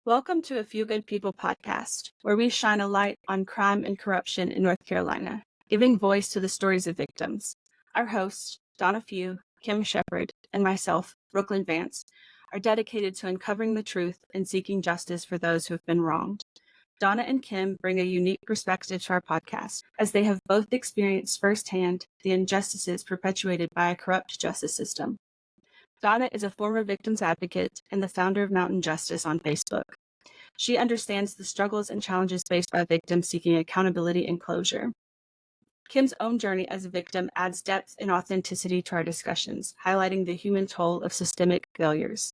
Welcome to A Few Good People podcast, where we shine a light on crime and corruption in North Carolina, giving voice to the stories of victims. Our hosts, Donna Few, Shepard, and myself, Brooklyn Vance, are dedicated to uncovering the truth and seeking justice for those who have been wronged. Donna and Kim bring a unique perspective to our podcast, as they have both experienced firsthand the injustices perpetuated by a corrupt justice system. Donna is a former victims advocate and the founder of Mountain Justice on Facebook. She understands the struggles and challenges faced by victims seeking accountability and closure. Kim's own journey as a victim adds depth and authenticity to our discussions, highlighting the human toll of systemic failures.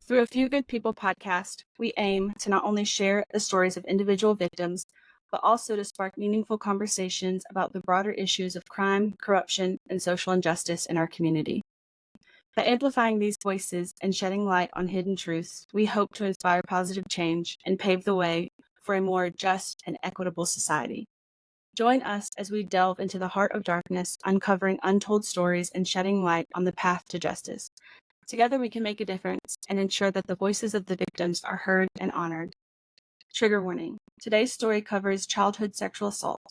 Through A Few Good People podcast, we aim to not only share the stories of individual victims, but also to spark meaningful conversations about the broader issues of crime, corruption, and social injustice in our community. By amplifying these voices and shedding light on hidden truths, we hope to inspire positive change and pave the way for a more just and equitable society. Join us as we delve into the heart of darkness, uncovering untold stories and shedding light on the path to justice. Together we can make a difference and ensure that the voices of the victims are heard and honored. Trigger warning. Today's story covers childhood sexual assault.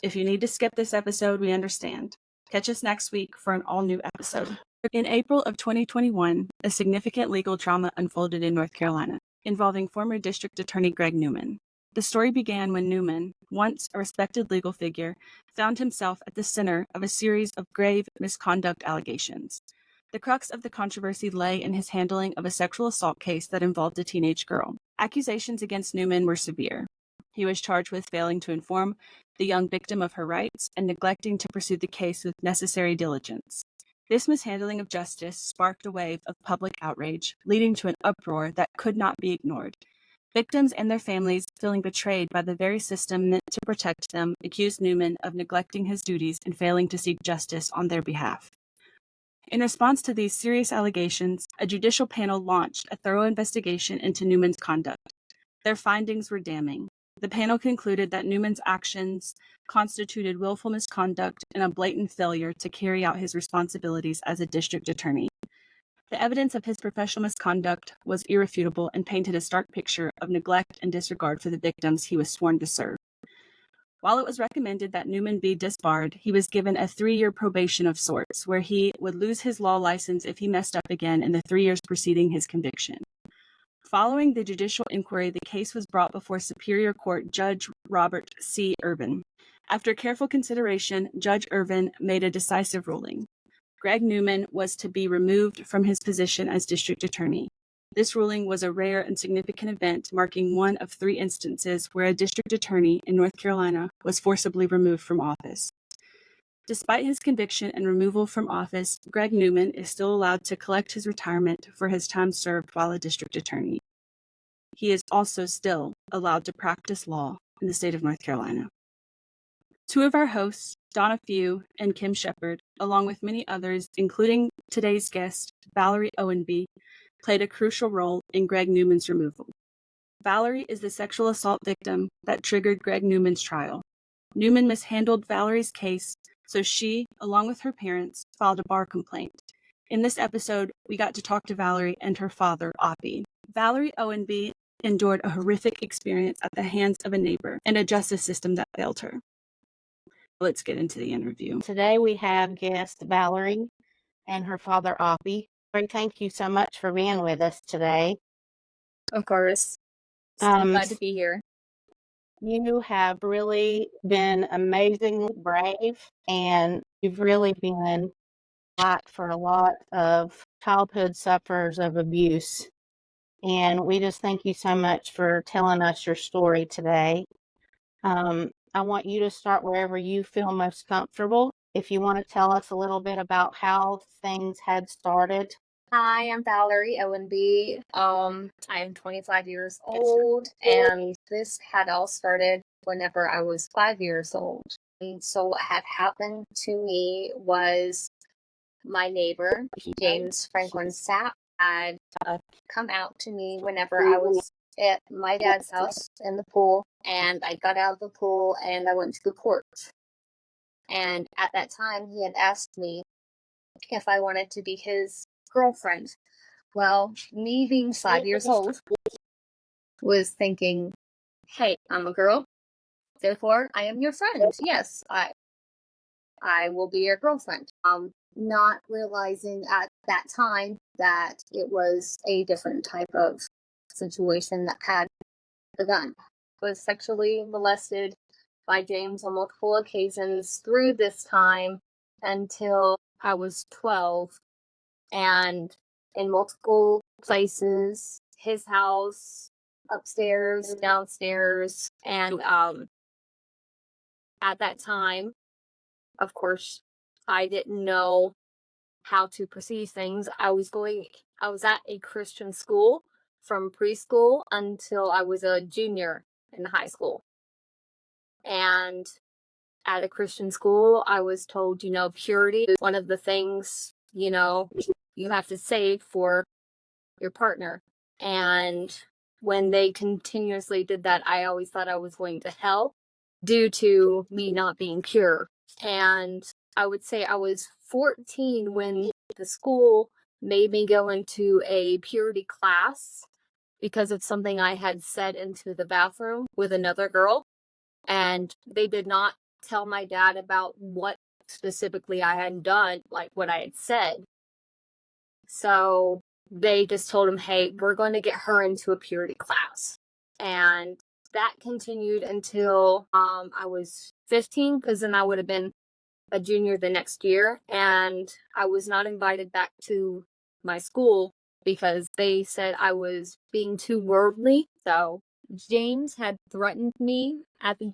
If you need to skip this episode, we understand. Catch us next week for an all-new episode. In April of 2021, a significant legal drama unfolded in North Carolina, involving former District Attorney Greg Newman. The story began when Newman, once a respected legal figure, found himself at the center of a series of grave misconduct allegations. The crux of the controversy lay in his handling of a sexual assault case that involved a teenage girl. Accusations against Newman were severe. He was charged with failing to inform the young victim of her rights and neglecting to pursue the case with necessary diligence. This mishandling of justice sparked a wave of public outrage, leading to an uproar that could not be ignored. Victims and their families, feeling betrayed by the very system meant to protect them, accused Newman of neglecting his duties and failing to seek justice on their behalf. In response to these serious allegations, a judicial panel launched a thorough investigation into Newman's conduct. Their findings were damning. The panel concluded that Newman's actions constituted willful misconduct and a blatant failure to carry out his responsibilities as a district attorney. The evidence of his professional misconduct was irrefutable and painted a stark picture of neglect and disregard for the victims he was sworn to serve. While it was recommended that Newman be disbarred, he was given a 3-year probation of sorts, where he would lose his law license if he messed up again in the 3 years preceding his conviction. Following the judicial inquiry, the case was brought before Superior Court Judge Robert C. Irvin. After careful consideration, Judge Irvin made a decisive ruling. Greg Newman was to be removed from his position as district attorney. This ruling was a rare and significant event, marking one of 3 instances where a district attorney in North Carolina was forcibly removed from office. Despite his conviction and removal from office, Greg Newman is still allowed to collect his retirement for his time served while a district attorney. He is also still allowed to practice law in the state of North Carolina. 2 of our hosts, Donna Few and Kim Shepard, along with many others, including today's guest, Valerie Owenby, played a crucial role in Greg Newman's removal. Valerie is the sexual assault victim that triggered Greg Newman's trial. Newman mishandled Valerie's case, so she, along with her parents, filed a bar complaint. In this episode, we got to talk to Valerie and her father, Oppie. Valerie Owenby endured a horrific experience at the hands of a neighbor and a justice system that failed her. Let's get into the interview. Today we have guest Valerie and her father, Oppie. Thank you so much for being with us today. Of course. Glad to be here. You have really been amazingly brave, and you've really been a lot for a lot of childhood sufferers of abuse. And we just thank you so much for telling us your story today. I want you to start wherever you feel most comfortable. If you want to tell us a little bit about how things had started. Hi, I'm Valerie Owenby. I am 25 years old, and this had all started whenever I was 5 years old. And so what had happened to me was my neighbor, James Franklin Sapp, had come out to me whenever I was at my dad's house in the pool, and I got out of the pool and I went to the porch. And at that time, he had asked me if I wanted to be his girlfriend. Well, me being 5 years old, was thinking, hey, I'm a girl, therefore I am your friend. Yes, I will be your girlfriend. Not realizing at that time that it was a different type of situation that had begun. Was sexually molested by James on multiple occasions through this time until I was 12, and in multiple places, his house, upstairs, downstairs, and at that time, of course, I didn't know how to perceive things. I was at a Christian school from preschool until I was a junior in high school. And at a Christian school, I was told, purity is one of the things, you have to save for your partner. And when they continuously did that, I always thought I was going to hell due to me not being pure. And I would say I was 14 when the school made me go into a purity class because of something I had said into the bathroom with another girl. And they did not tell my dad about what specifically I had done, like what I had said. So they just told him, hey, we're going to get her into a purity class. And that continued until I was 15, because then I would have been a junior the next year. And I was not invited back to my school because they said I was being too worldly. So James had threatened me at the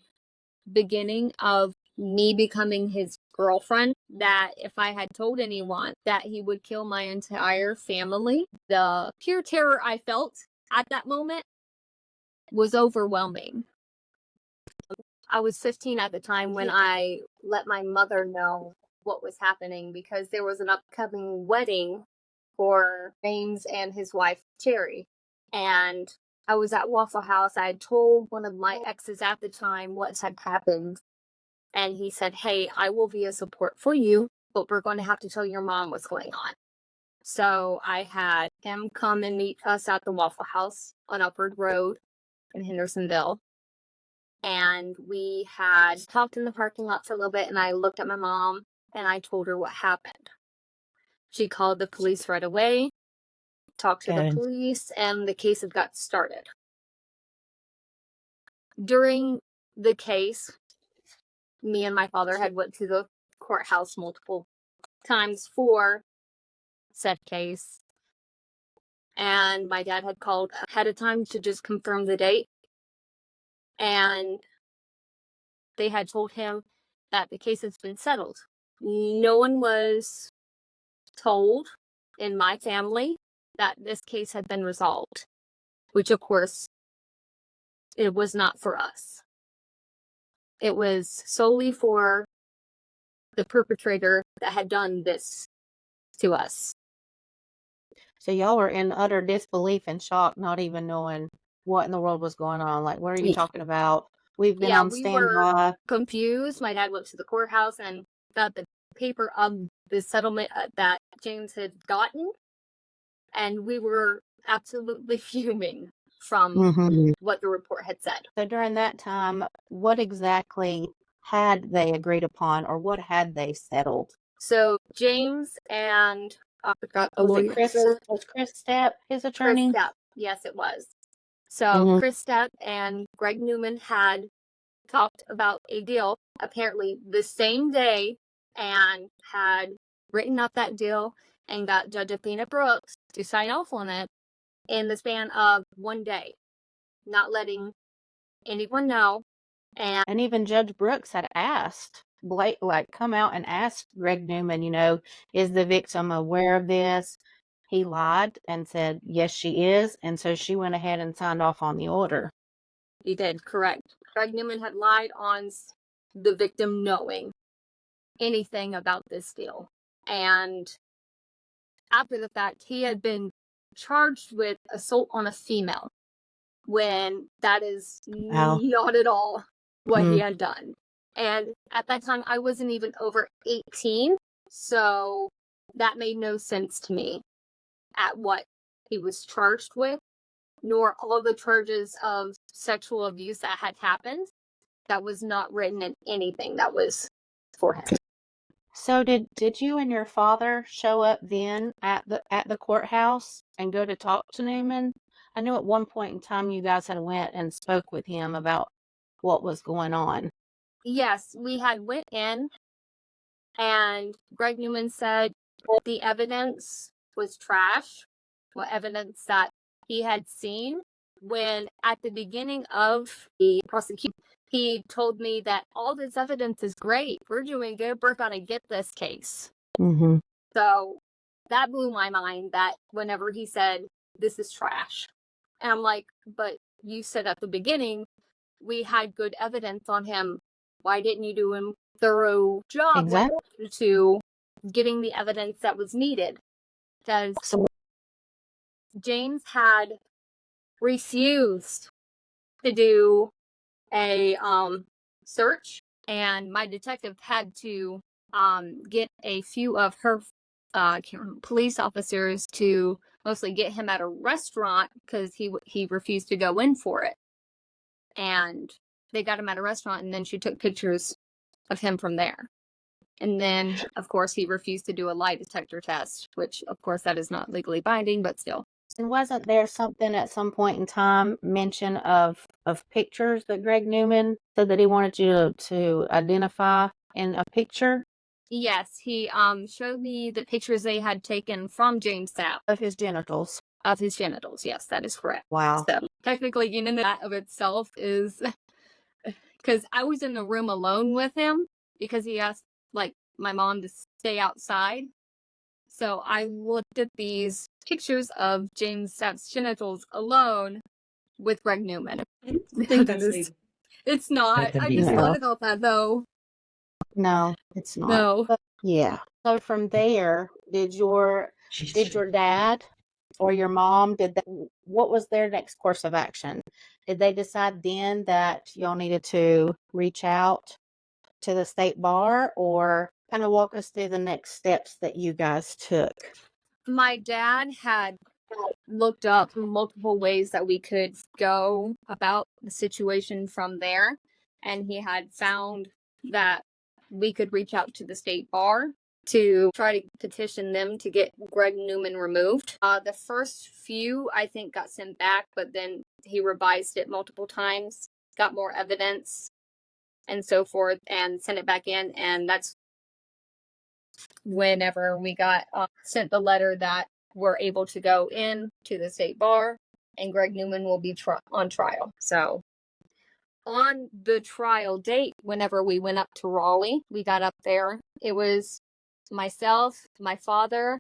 beginning of me becoming his girlfriend that if I had told anyone that he would kill my entire family. The pure terror I felt at that moment was overwhelming. I was 15 at the time when I let my mother know what was happening because there was an upcoming wedding for James and his wife, Cherry. And I was at Waffle House. I had told one of my exes at the time what had happened. And he said, hey, I will be a support for you, but we're going to have to tell your mom what's going on. So I had him come and meet us at the Waffle House on Upward Road in Hendersonville. And we had talked in the parking lot for a little bit, and I looked at my mom and I told her what happened. She called the police right away, talked to the police, and the case had got started. During the case, me and my father had went to the courthouse multiple times for said case. And my dad had called ahead of time to just confirm the date. And they had told him that the case has been settled. No one was told in my family that this case had been resolved, which of course it was not for us. It was solely for the perpetrator that had done this to us. So y'all were in utter disbelief and shock, not even knowing what in the world was going on. Like, what are you talking about? We've been on standby. Were confused. My dad went to the courthouse and got the paper of the settlement that James had gotten, and we were absolutely fuming from what the report had said. So during that time, what exactly had they agreed upon, or what had they settled? So James and I forgot the lawyer. Was Chris Stepp his attorney? Chris Stepp. Yes, it was. So Chris Stepp and Greg Newman had talked about a deal apparently the same day and had written up that deal and got Judge Athena Brooks to sign off on it in the span of one day, not letting anyone know. And even Judge Brooks had asked Blake, come out and asked Greg Newman, is the victim aware of this? He lied and said, yes, she is. And so she went ahead and signed off on the order. He did, correct. Greg Newman had lied on the victim knowing anything about this deal. And after the fact, he had been charged with assault on a female when that is not at all what he had done. And at that time, I wasn't even over 18, so that made no sense to me at what he was charged with. nor all the charges of sexual abuse that had happened. That was not written in anything that was for him. So did you and your father show up then at the courthouse and go to talk to Newman? I know at one point in time you guys had went and spoke with him about what was going on. Yes, we had went in, and Greg Newman said the evidence was trash. What evidence that he had seen, when at the beginning of the prosecution, he told me that all this evidence is great. We're doing good. We're going to get this case. Mm-hmm. So that blew my mind, that whenever he said, this is trash. And I'm like, but you said at the beginning, we had good evidence on him. Why didn't you do a thorough job Exactly. to getting the evidence that was needed? Because James had refused to do a search, and my detective had to get a few of her police officers to mostly get him at a restaurant, because he refused to go in for it. And they got him at a restaurant, and then she took pictures of him from there. And then, of course, he refused to do a lie detector test, which, of course, that is not legally binding, but still. And wasn't there something at some point in time mention of pictures that Greg Newman said that he wanted you to identify in a picture? Yes, he showed me the pictures they had taken from James Sapp. Of his genitals. Of his genitals, yes, that is correct. Wow. So technically, that of itself is, because I was in the room alone with him, because he asked my mom to stay outside. So I looked at these pictures of James Sapp's genitals alone with Greg Newman. It's not. I just thought about that, though. No, it's not. No. But, yeah. So from there, did your dad or your mom, what was their next course of action? Did they decide then that y'all needed to reach out to the state bar, or kind of walk us through the next steps that you guys took? My dad had looked up multiple ways that we could go about the situation from there, and he had found that we could reach out to the state bar to try to petition them to get Greg Newman removed. The first few, I think, got sent back, but then he revised it multiple times, got more evidence, and so forth, and sent it back in. And that's whenever we got sent the letter that we're able to go in to the state bar, and Greg Newman will be on trial. So on the trial date, whenever we went up to Raleigh, we got up there. It was myself, my father,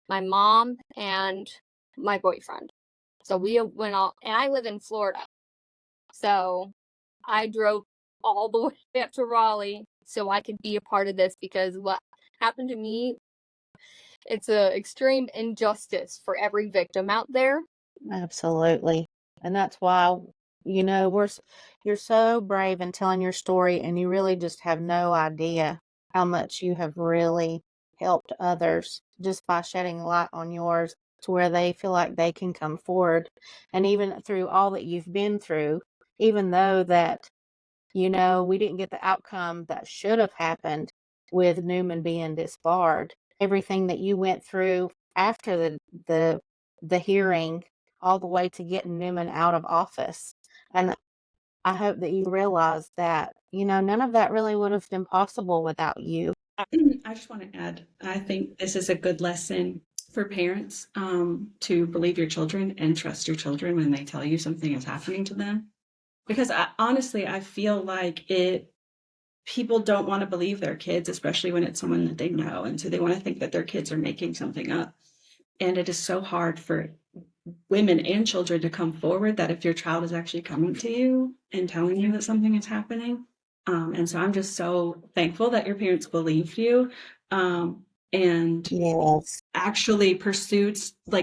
my mom, and my boyfriend. So we went all, and I live in Florida. So I drove all the way up to Raleigh so I could be a part of this, because what happened to me, it's an extreme injustice for every victim out there. Absolutely. And that's why, you're so brave in telling your story, and you really just have no idea how much you have really helped others just by shedding light on yours, to where they feel like they can come forward. And even through all that you've been through, even though that, we didn't get the outcome that should have happened with Newman being disbarred, everything that you went through after the hearing, all the way to getting Newman out of office. And I hope that you realize that, none of that really would have been possible without you. I just want to add, I think this is a good lesson for parents to believe your children and trust your children when they tell you something is happening to them. Because honestly, I feel like people don't want to believe their kids, especially when it's someone that they know. And so they want to think that their kids are making something up. And it is so hard for women and children to come forward, that if your child is actually coming to you and telling you that something is happening. And so I'm just so thankful that your parents believed you and Yes. actually pursued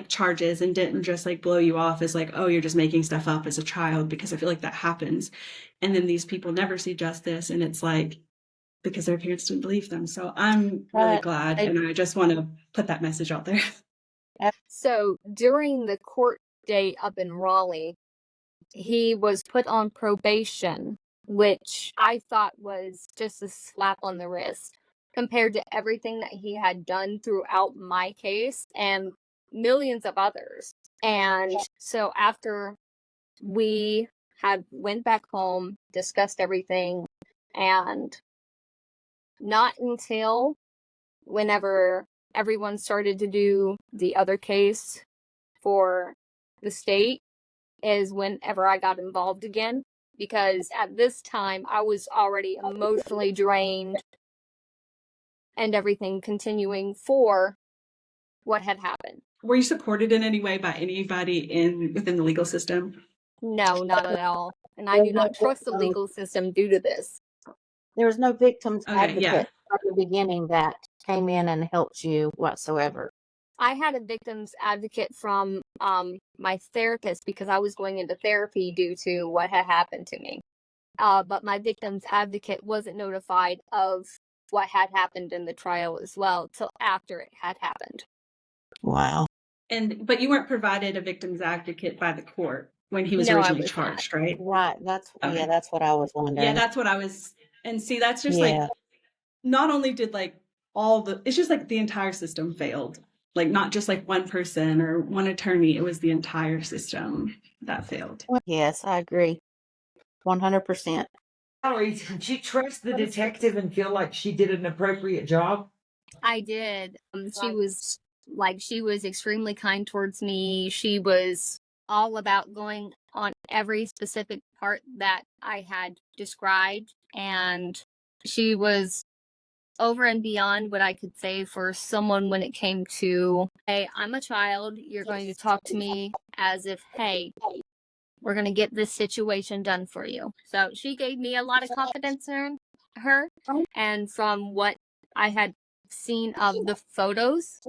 charges, and didn't just blow you off as oh, you're just making stuff up as a child, because I feel like that happens. And then these people never see justice, and it's because their parents didn't believe them. So I'm really glad, and I just want to put that message out there. So during the court stay up in Raleigh. He was put on probation, which I thought was just a slap on the wrist compared to everything that he had done throughout my case and millions of others. And so after we had went back home, discussed everything, and not until whenever everyone started to do the other case for the state is whenever I got involved again, because at this time I was already emotionally drained and everything continuing for what had happened. Were you supported in any way by anybody within the legal system? No, not at all. And I do not trust the legal system due to this. There was no victim's Okay, advocate yeah. from the beginning that came in and helped you whatsoever. I had a victim's advocate from my therapist because I was going into therapy due to what had happened to me. But my victim's advocate wasn't notified of what had happened in the trial as well till after it had happened. Wow. But you weren't provided a victim's advocate by the court when he was No, I originally was charged, right? Right. That's Okay. that's what I was wondering. Yeah, that's what I was. And see, that's just Yeah. like, not only did like it's just like the entire system failed. Like not just like one person or one attorney, it was the entire system that failed. Yes, I agree. 100%. Valerie, did you trust the detective and feel like she did an appropriate job? I did. She was extremely kind towards me. She was all about going on every specific part that I had described, and she was over and beyond what I could say for someone when it came to, hey, I'm a child, you're going to talk to me as if, hey, we're going to get this situation done for you. So she gave me a lot of confidence in her, and from what I had seen of the photos,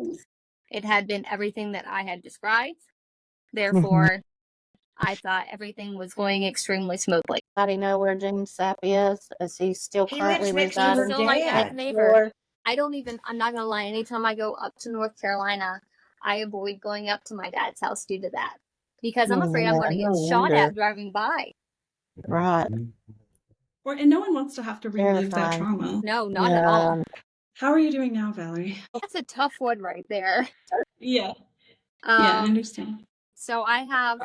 it had been everything that I had described. Therefore, I thought everything was going extremely smoothly. Anybody know where James Sapp is? Is he still He currently lives next to her residing? Still my dad. neighbor. I'm not gonna lie, anytime I go up to North Carolina, I avoid going up to my dad's house due to that. Because I'm afraid I'm gonna get shot at driving by. Right. And no one wants to have to relive that Terrifying. trauma. No, not at all. How are you doing now, Valerie? That's a tough one right there. Yeah. Yeah, I understand. So I have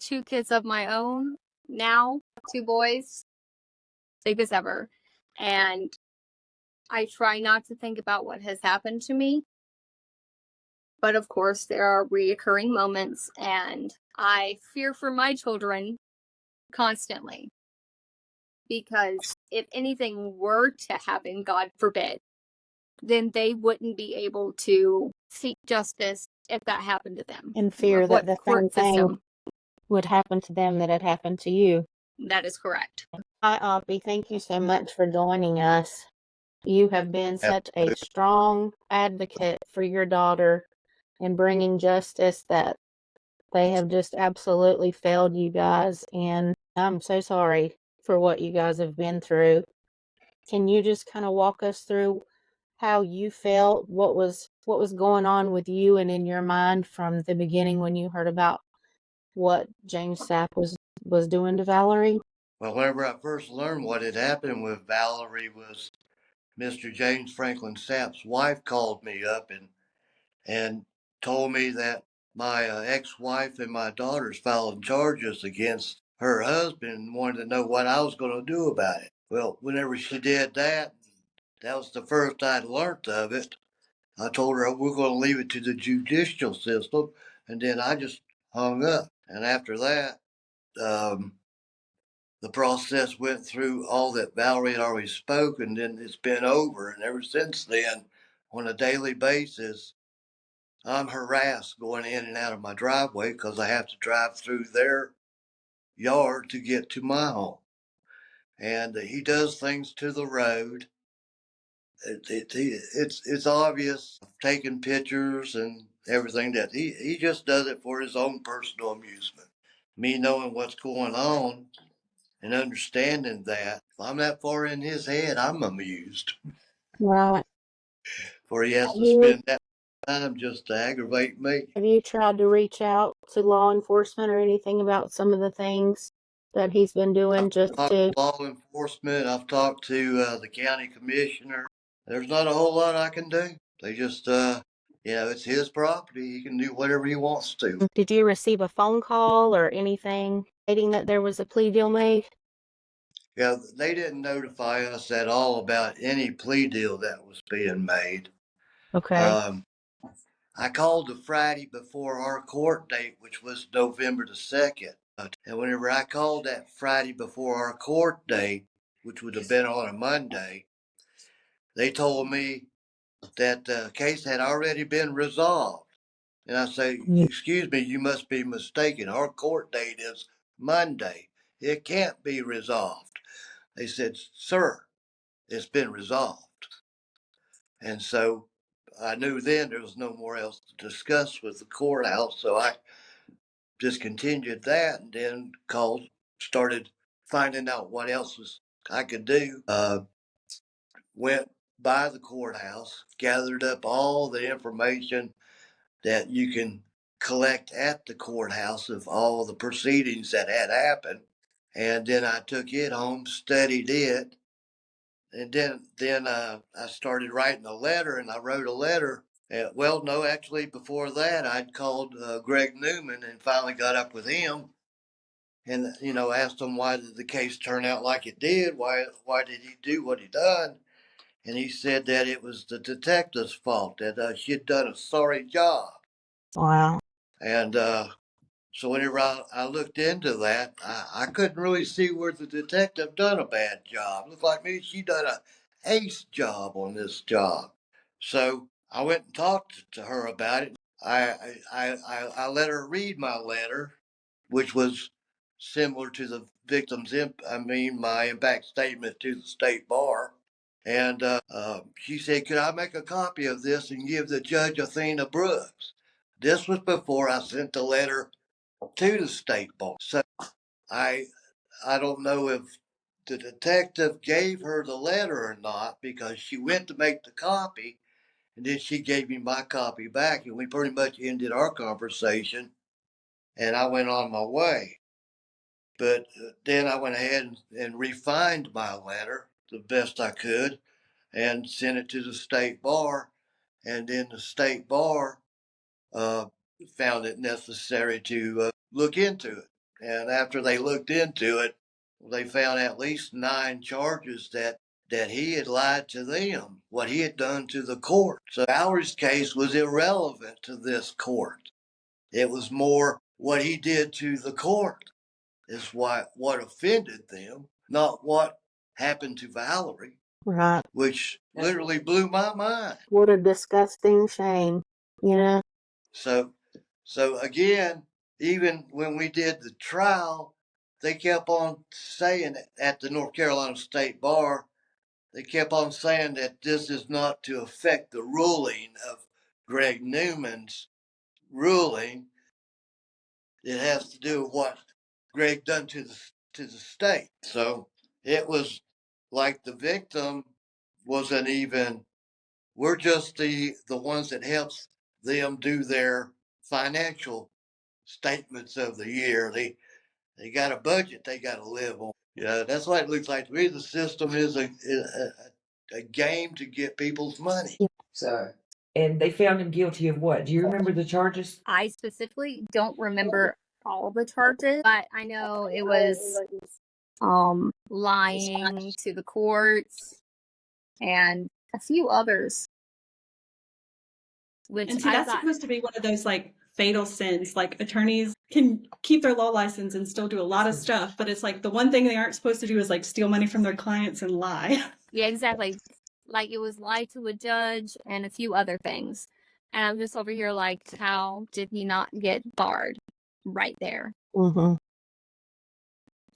2 kids of my own now, 2 boys, big as ever. And I try not to think about what has happened to me. But of course, there are reoccurring moments, and I fear for my children constantly. Because if anything were to happen, God forbid, then they wouldn't be able to seek justice if that happened to them. In fear that What the court same thing system? would happen to them that had happened to you. That is correct. Hi, Oppie. Thank you so much for joining us. You have been such a strong advocate for your daughter in bringing justice that they have just absolutely failed you guys. And I'm so sorry for what you guys have been through. Can you just kind of walk us through how you felt, what was going on with you and in your mind from the beginning when you heard about what James Sapp was doing to Valerie? Well, whenever I first learned what had happened with Valerie was Mr. James Franklin Sapp's wife called me up and told me that my ex-wife and my daughters filed charges against her husband and wanted to know what I was going to do about it. Well, whenever she did that, that was the first I'd learned of it. I told her we're going to leave it to the judicial system, and then I just hung up. And after that, the process went through all that Valerie had already spoken, then it's been over. And ever since then, on a daily basis, I'm harassed going in and out of my driveway because I have to drive through their yard to get to my home. And he does things to the road. It's obvious, taking pictures and everything, that he just does it for his own personal amusement. Me knowing what's going on and understanding that, if I'm that far in his head, I'm amused. Right. For he has to spend that time just to aggravate me. Have you tried to reach out to law enforcement or anything about some of the things that he's been doing I've just talked to? to law enforcement. I've talked to the county commissioner. There's not a whole lot I can do. They just, it's his property. He can do whatever he wants to. Did you receive a phone call or anything stating that there was a plea deal made? Yeah, they didn't notify us at all about any plea deal that was being made. Okay. I called the Friday before our court date, which was November the 2nd. And whenever I called that Friday before our court date, which would have been on a Monday, they told me that the case had already been resolved. And I say, excuse me, you must be mistaken. Our court date is Monday. It can't be resolved. They said, sir, it's been resolved. And so I knew then there was no more else to discuss with the courthouse. So I discontinued that and then started finding out what else I could do. Went by the courthouse, gathered up all the information that you can collect at the courthouse of all the proceedings that had happened. And then I took it home, studied it, and then I started writing a letter, and I wrote a letter. Well, no, actually, before that, I'd called Greg Newman and finally got up with him, and asked him why did the case turn out like it did? Why did he do what he done? And he said that it was the detective's fault, that she'd done a sorry job. Wow. And so whenever I looked into that, I couldn't really see where the detective done a bad job. Looked like maybe she done a ace job on this job. So I went and talked to her about it. I let her read my letter, which was similar to the victim's my impact statement to the state bar. And she said, could I make a copy of this and give the judge Athena Brooks? This was before I sent the letter to the state bar. So I don't know if the detective gave her the letter or not, because she went to make the copy and then she gave me my copy back, and we pretty much ended our conversation and I went on my way. But then I went ahead and refined my letter the best I could and sent it to the state bar, and then the state bar found it necessary to look into it. And after they looked into it, they found at least 9 charges that he had lied to them, what he had done to the court. So Valerie's case was irrelevant to this court. It was more what he did to the court is what offended them, not what happened to Valerie. Right. Which literally blew my mind. What a disgusting shame, So again, even when we did the trial, they kept on saying at the North Carolina State Bar, they kept on saying that this is not to affect the ruling of Greg Newman's ruling. It has to do with what Greg done to the state. So it was like the victim wasn't even. We're just the ones that helps them do their financial statements of the year. They got a budget they got to live on. Yeah, that's what it looks like to me. The system is a game to get people's money. So, and they found him guilty of what? Do you remember the charges? I specifically don't remember all the charges, but I know it was lying to the courts and a few others. Which And see, that's supposed to be one of those like fatal sins. Like attorneys can keep their law license and still do a lot of stuff, but it's like the one thing they aren't supposed to do is like steal money from their clients and lie. Yeah, exactly. Like it was lie to a judge and a few other things. And I'm just over here like, how did he not get barred right there? Mm-hmm.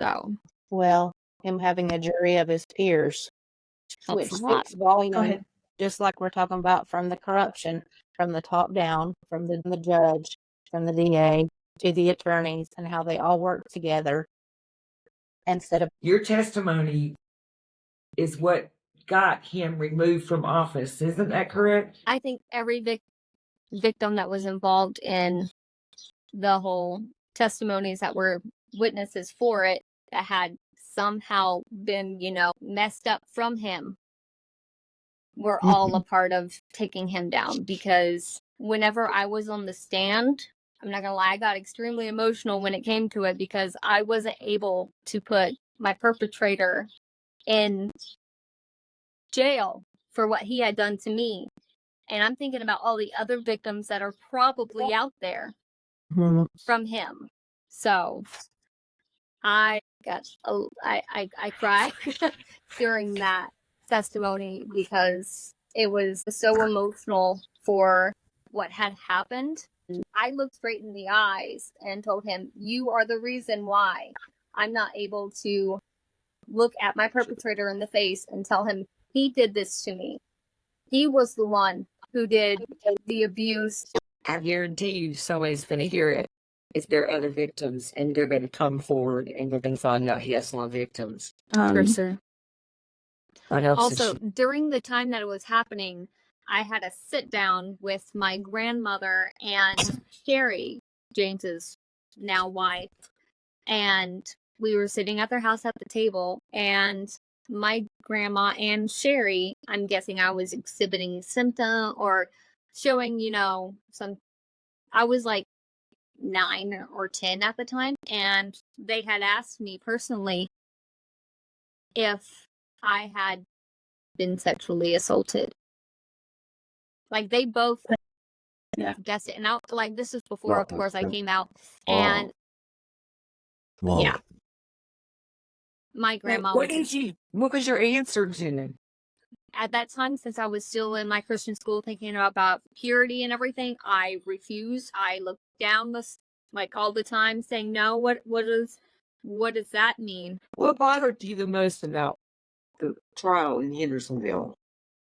So, Well, him having a jury of his peers, which helps a lot. speaks volume, Go ahead. just like we're talking about from the corruption, from the top down, from the judge, from the DA to the attorneys, and how they all work together instead of. Your testimony is what got him removed from office. Isn't that correct? I think every victim that was involved in the whole testimonies that were witnesses for it that had somehow been, messed up from him were all a part of taking him down. Because whenever I was on the stand, I'm not gonna lie, I got extremely emotional when it came to it, because I wasn't able to put my perpetrator in jail for what he had done to me. And I'm thinking about all the other victims that are probably out there from him. So I cried during that testimony, because it was so emotional for what had happened. I looked straight in the eyes and told him, you are the reason why I'm not able to look at my perpetrator in the face and tell him he did this to me. He was the one who did the abuse. I guarantee you somebody's going to hear it if there are other victims, and they're going to come forward and they're going to find out he has more victims. For sure. What else Also, during the time that it was happening, I had a sit down with my grandmother and Sherry, James's now wife, and we were sitting at their house at the table, and my grandma and Sherry, I'm guessing I was exhibiting symptom or showing, some, I was like 9 or 10 at the time, and they had asked me personally if I had been sexually assaulted. Like, they both guessed it. And I, like, this is before, of course, I came out. And yeah, my grandma What was your answer, Jenna? at that time, since I was still in my Christian school thinking about purity and everything, I refused. I looked down like all the time, saying, no, what does that mean? What bothered you the most about the trial in Hendersonville?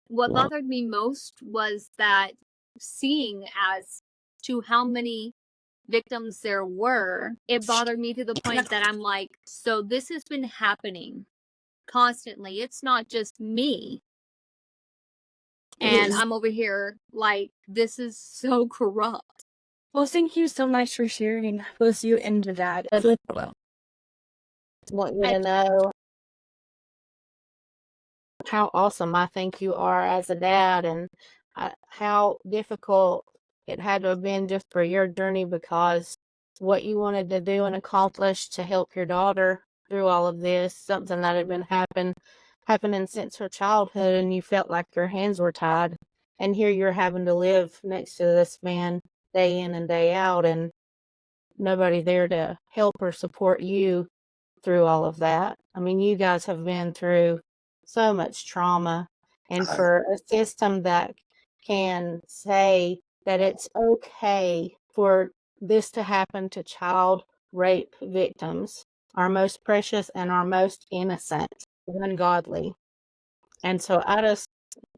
What bothered me most was that, seeing as to how many victims there were, it bothered me to the point that I'm like, so this has been happening constantly. It's not just me. And I'm over here like, this is so corrupt. Well, thank you so much for sharing both you and your dad. Want you to know how awesome I think you are as a dad, and how difficult it had to have been just for your journey, because what you wanted to do and accomplish to help your daughter through all of this, something that had been happening since her childhood, and you felt like your hands were tied. And here you're having to live next to this man day in and day out, and nobody there to help or support you through all of that. I mean, you guys have been through so much trauma, and for a system that can say that it's okay for this to happen to child rape victims, our most precious and our most innocent, ungodly. And so I just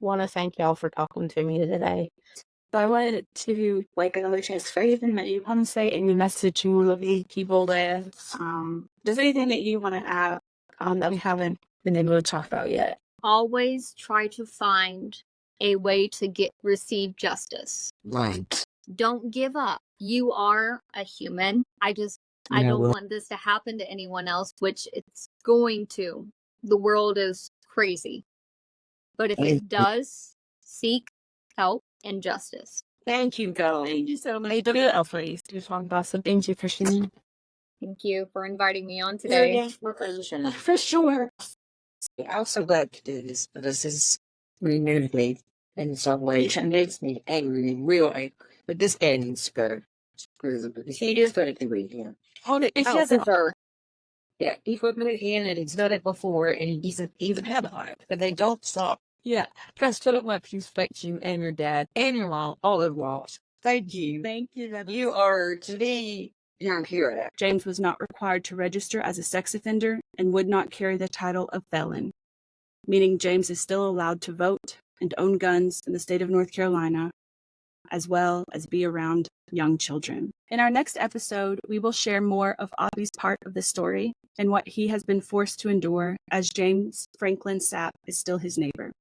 want to thank y'all for talking to me today. So I wanted to, like, another chance for anything that you want to say, any message to all of the people there. Just anything that you want to add that we haven't been able to talk about yet. Always try to find a way to receive justice. Right. Don't give up. You are a human. I don't want this to happen to anyone else, which it's going to. The world is crazy. But if it does, seek help and justice. Thank you, girl. Thank you so much. Thank you for sharing. Thank you for inviting me on today. For sure. I'm so glad to do this, but this is renewed me in some ways. It makes me angry, real angry. But this guy needs to go. He is going to read him. Hold it. It's just a Yeah, he put it in, and he's done it before, and he's even had a heart, but they don't stop. Yeah, because to the much respect you and your dad and your mom, all the walls. Thank you. Thank you. You are to me your hero. James was not required to register as a sex offender and would not carry the title of felon, meaning James is still allowed to vote and own guns in the state of North Carolina, as well as be around young children. In our next episode, we will share more of Oppie's part of the story and what he has been forced to endure, as James Franklin Sapp is still his neighbor.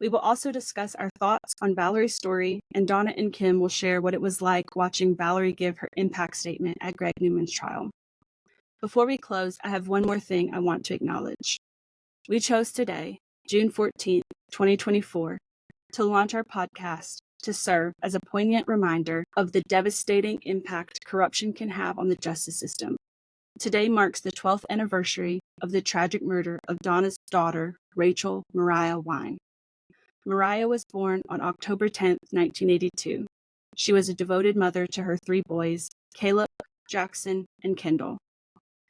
We will also discuss our thoughts on Valerie's story, and Donna and Kim will share what it was like watching Valerie give her impact statement at Greg Newman's trial. Before we close, I have one more thing I want to acknowledge. We chose today, June 14th, 2024, to launch our podcast to serve as a poignant reminder of the devastating impact corruption can have on the justice system. Today marks the 12th anniversary of the tragic murder of Donna's daughter, Rachel Mariah Wine. Mariah was born on October 10, 1982. She was a devoted mother to her 3 boys, Caleb, Jackson, and Kendall.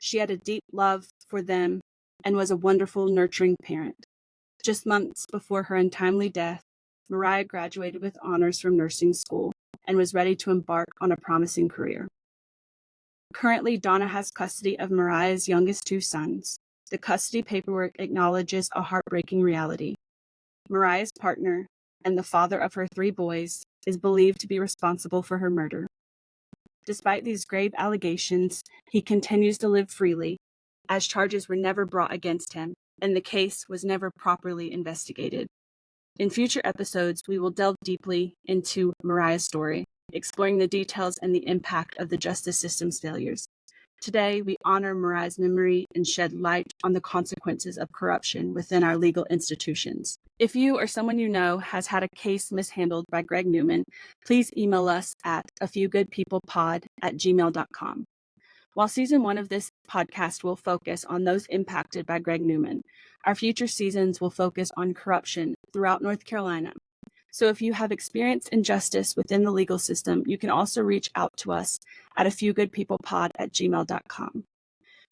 She had a deep love for them and was a wonderful, nurturing parent. Just months before her untimely death, Mariah graduated with honors from nursing school and was ready to embark on a promising career. Currently, Donna has custody of Mariah's youngest 2 sons. The custody paperwork acknowledges a heartbreaking reality. Mariah's partner, and the father of her 3 boys, is believed to be responsible for her murder. Despite these grave allegations, he continues to live freely, as charges were never brought against him, and the case was never properly investigated. In future episodes, we will delve deeply into Mariah's story, exploring the details and the impact of the justice system's failures. Today, we honor Mariah's memory and shed light on the consequences of corruption within our legal institutions. If you or someone you know has had a case mishandled by Greg Newman, please email us at afewgoodpeoplepod@gmail.com. While season 1 of this podcast will focus on those impacted by Greg Newman, our future seasons will focus on corruption throughout North Carolina. So if you have experienced injustice within the legal system, you can also reach out to us at afewgoodpeoplepod@gmail.com.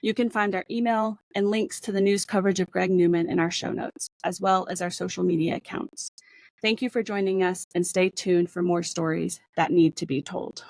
You can find our email and links to the news coverage of Greg Newman in our show notes, as well as our social media accounts. Thank you for joining us, and stay tuned for more stories that need to be told.